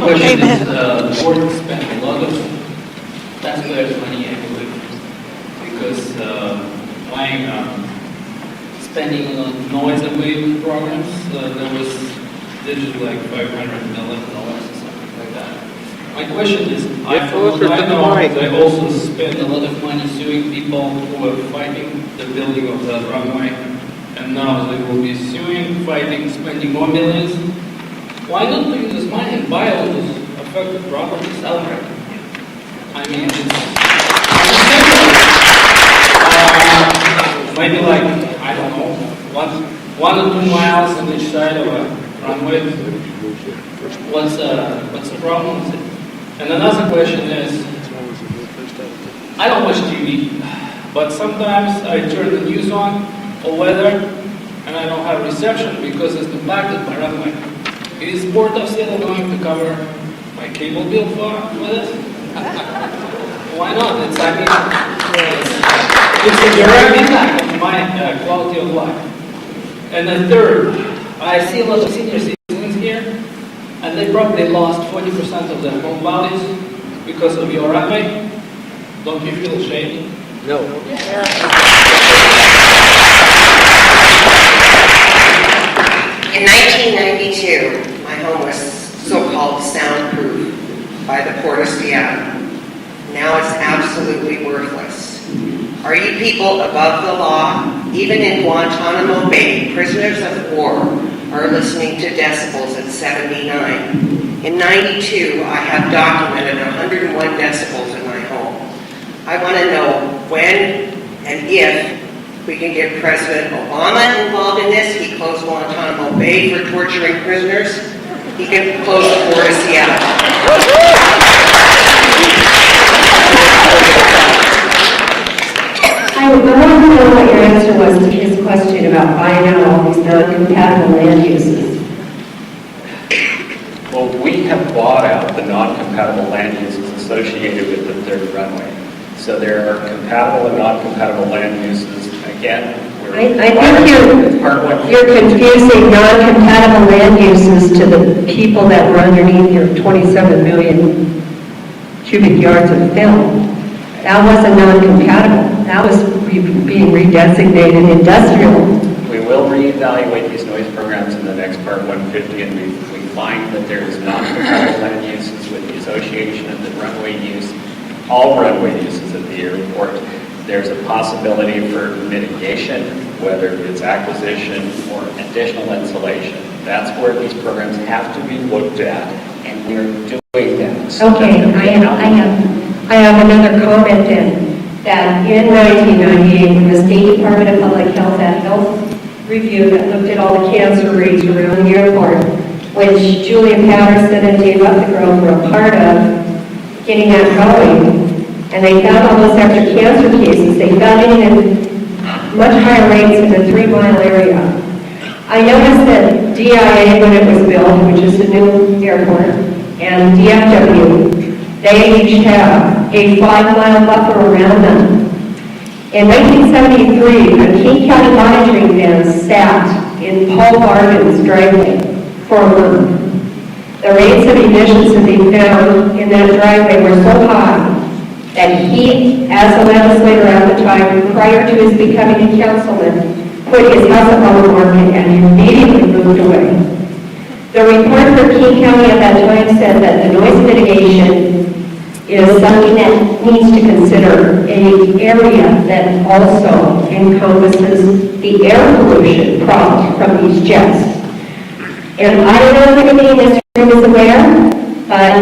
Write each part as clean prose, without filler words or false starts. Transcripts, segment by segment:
question is, the board spent a lot of taxpayers' money, I believe, because my spending on noise abatement programs, this is like $511 or something like that. My question is, I also spent a lot of money suing people who were fighting the building of the runway, and now they will be suing, fighting, spending more millions. Why not use this money and buy all those affected properties outright? I mean, it's maybe like, I don't know, 1 or 2 miles on each side of a runway. What's the problem with it? And another question is, I don't watch TV, but sometimes I turn the news on or weather, and I don't have reception because it's impacted by runway. Is Port of Seattle going to cover my cable bill with it? Why not? It's a direct impact on my quality of life. And then third, I see a lot of senior citizens here, and they probably lost 40% of their home values because of your runway. Don't you feel ashamed? No. In 1992, my home was so-called soundproof by the Port of Seattle. Now it's absolutely worthless. Are you people above the law? Even in Guantanamo Bay, prisoners of war are listening to decibels at 79. In 92, I have documented 101 decibels in my home. I want to know when and if we can get President Obama involved in this. He closed Guantanamo Bay for torturing prisoners. He can close the Port of Seattle. I want to know what your answer was to his question about buying out all these non-compatible land uses. Well, we have bought out the non-compatible land uses associated with the third runway. So there are compatible and non-compatible land uses. Again, I think you're confusing non-compatible land uses to the people that were underneath your 27 million cubic yards of fill. That wasn't non-compatible. That was being redesignated industrial. We will reevaluate these noise programs in the next Part 150, and we find that there is non-compatible land uses with the association of the runway use, all runway uses at the airport. There's a possibility for mitigation, whether it's acquisition or additional insulation. That's where these programs have to be looked at, and we're doing that. So okay, I have another comment then. That in 1998, the State Department of Public Health had health review that looked at all the cancer rates around the airport, which Julia Patterson and Dave Upthgrove were a part of getting that going. And they found all those extra cancer cases. They found it in much higher rates in the 3-mile area. I noticed that DIA, when it was built, which is the new airport, and DFW, they each have a 5-mile buffer around them. In 1973, a King County monitoring van sat in Paul Bargan's driveway for a month. The rates of emissions that they found in that driveway were so high that he, as a legislator at the time, prior to his becoming a councilman, put his house up on the market and immediately moved away. The report for King County at that time said that the noise mitigation is something that needs to consider an area that also encompasses the air pollution problem from these jets. And I don't know if anybody in this room is aware, but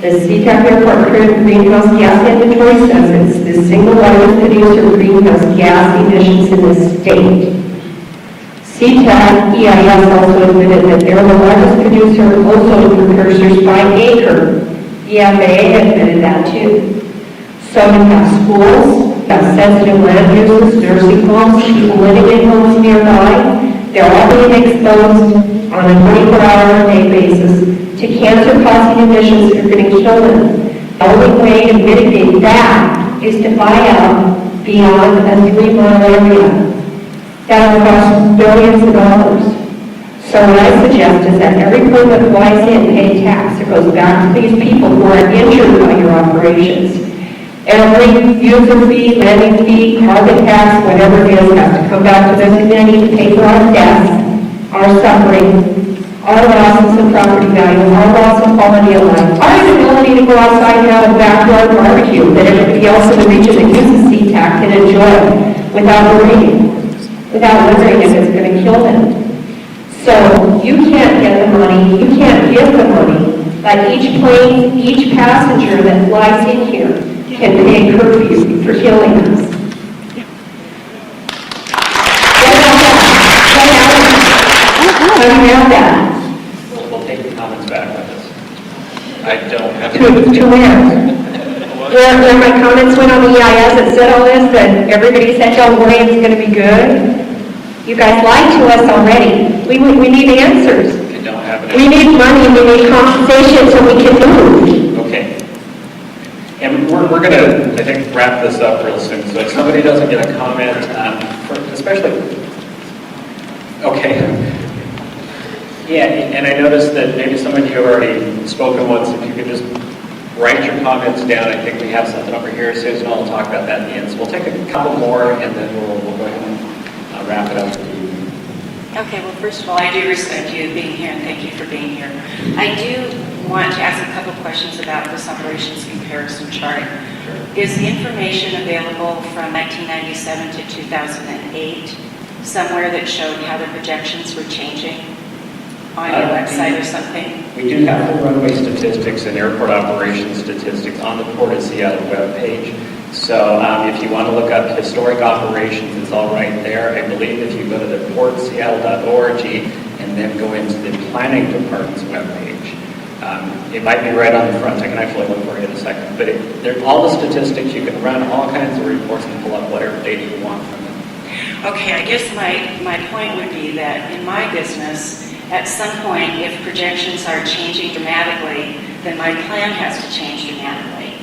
the Sea-Tac Airport current greenhouse gas inventory says it's the single largest producer of greenhouse gas emissions in the state. Sea-Tac EIS also admitted that they're the largest producer of ozone precursors by acre. The FAA admitted that too. So we have schools, we have sensitive land uses, nursing homes, people living in homes nearby. They're all being exposed on a 24-hour-a-day basis to cancer-causing emissions that are going to kill them. The only way to mitigate that is to buy out beyond a 3-mile area. That will cost billions of dollars. So what I suggest is that every permit flies in, pay tax, it goes back to these people who are injured by your operations. Every user fee, landing fee, carbon tax, whatever it is, has to come back to this community to pay for our deaths, our suffering, our losses in property value, our loss of quality of life, our inability to go outside and have a backyard barbecue that everybody else in the region that uses Sea-Tac can enjoy without worrying if it's going to kill them. So you can't get the money, you can't give the money, but each plane, each passenger that flies in here can pay curfew for killing us. What do you have that? We'll take the comments back on this. I don't have To where? Where my comments went on the EIS that said all this, that everybody said, don't worry, it's going to be good. You guys lied to us already. We need answers. I don't have an We need money, we need compensation so we can move. Okay. And we're going to, I think, wrap this up real soon. So if somebody doesn't get a comment, especially, okay. Yeah, and I noticed that maybe some of you have already spoken once. If you could just write your comments down. I think we have something over here. Susan will talk about that in the end. So we'll take a couple more, and then we'll go ahead and wrap it up with you. Okay, well, first of all, I do respect you being here, and thank you for being here. I do want to ask a couple questions about this operations comparison chart. Is the information available from 1997 to 2008 somewhere that showed how the projections were changing on your website or something? We do have the runway statistics and airport operations statistics on the Port of Seattle webpage. So if you want to look up historic operations, it's all right there. I believe if you go to the portseattle.org and then go into the planning department's webpage, it might be right on the front. I can actually look for it in a second. But there's all the statistics. You can run all kinds of reports and pull up whatever data you want from them. Okay, I guess my point would be that in my business, at some point, if projections are changing dramatically, then my plan has to change dramatically.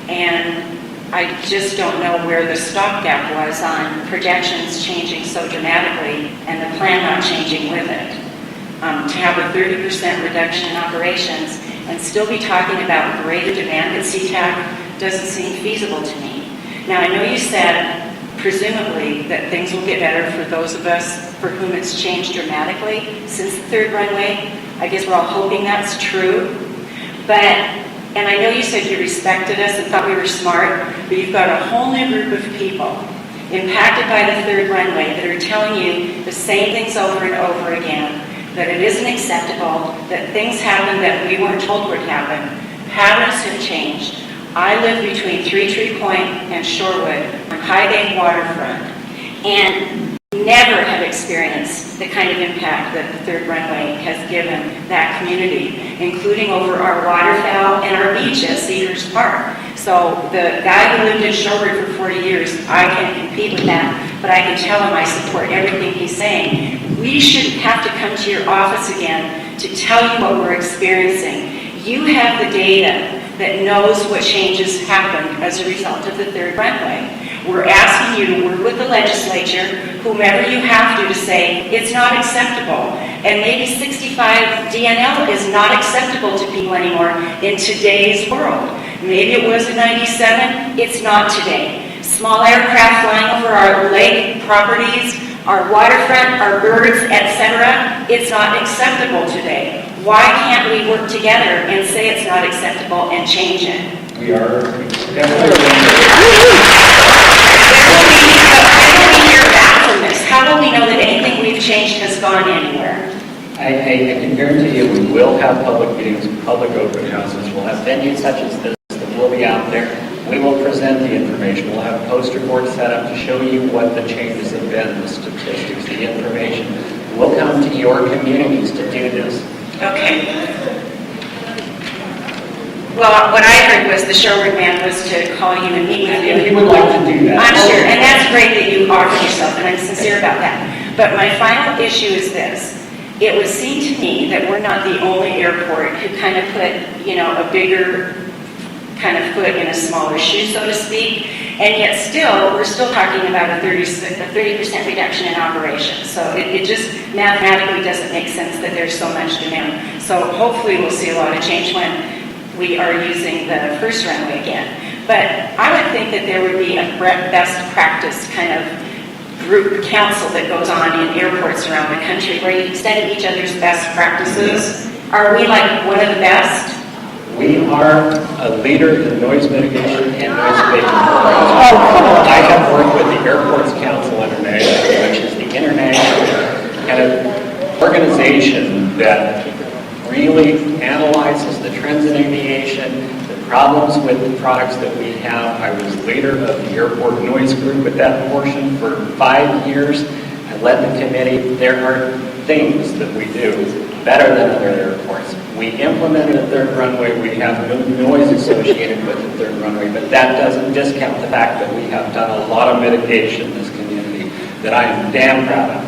And I just don't know where the stopgap was on projections changing so dramatically and the plan not changing with it. To have a 30% reduction in operations and still be talking about greater demand at Sea-Tac doesn't seem feasible to me. Now, I know you said, presumably, that things will get better for those of us for whom it's changed dramatically since the third runway. I guess we're all hoping that's true. And I know you said you respected us and thought we were smart, but you've got a whole new group of people impacted by the third runway that are telling you the same things over and over again, that it isn't acceptable, that things happen that we weren't told would happen. Patterns have changed. I live between Three Tree Point and Shorewood on High Bay waterfront, and never have experienced the kind of impact that the third runway has given that community, including over our waterfowl and our beach at Cedars Park. So the guy who lived in Shorewood for 40 years, I can compete with that, but I can tell him I support everything he's saying. We shouldn't have to come to your office again to tell you what we're experiencing. You have the data that knows what changes happened as a result of the third runway. We're asking you to work with the legislature, whomever you have to say it's not acceptable. And maybe 65 DNL is not acceptable to people anymore in today's world. Maybe it was in 97, it's not today. Small aircraft flying over our lake properties, our waterfront, our birds, etc., it's not acceptable today. Why can't we work together and say it's not acceptable and change it? We are definitely. When will we hear back from this? How will we know that anything we've changed has gone anywhere? I can guarantee you we will have public meetings, public open houses. We'll have venues such as this that will be out there. We will present the information. We'll have poster boards set up to show you what the changes have been, the statistics, the information. We'll come to your communities to do this. Okay. Well, what I heard was the Shorewood man was to call you and meet with you. If you would like to do that. I'm sure, and that's great that you offer yourself, and I'm sincere about that. But my final issue is this. It would seem to me that we're not the only airport who kind of put, a bigger kind of foot in a smaller shoe, so to speak. And yet still, we're still talking about a 30% reduction in operations. So it just mathematically doesn't make sense that there's so much demand. So hopefully we'll see a lot of change when we are using the first runway again. But I would think that there would be a best practice kind of group council that goes on in airports around the country where you study each other's best practices. Are we like one of the best? We are a leader in noise mitigation and noise abatement programs. I have worked with the Airports Council International, which is the international kind of organization that really analyzes the trends in aviation, the problems with the products that we have. I was leader of the airport noise group at that portion for 5 years. I led the committee. There are things that we do better than other airports. We implemented a third runway. We have no noise associated with the third runway, but that doesn't discount the fact that we have done a lot of mitigation in this community that I am damn proud of.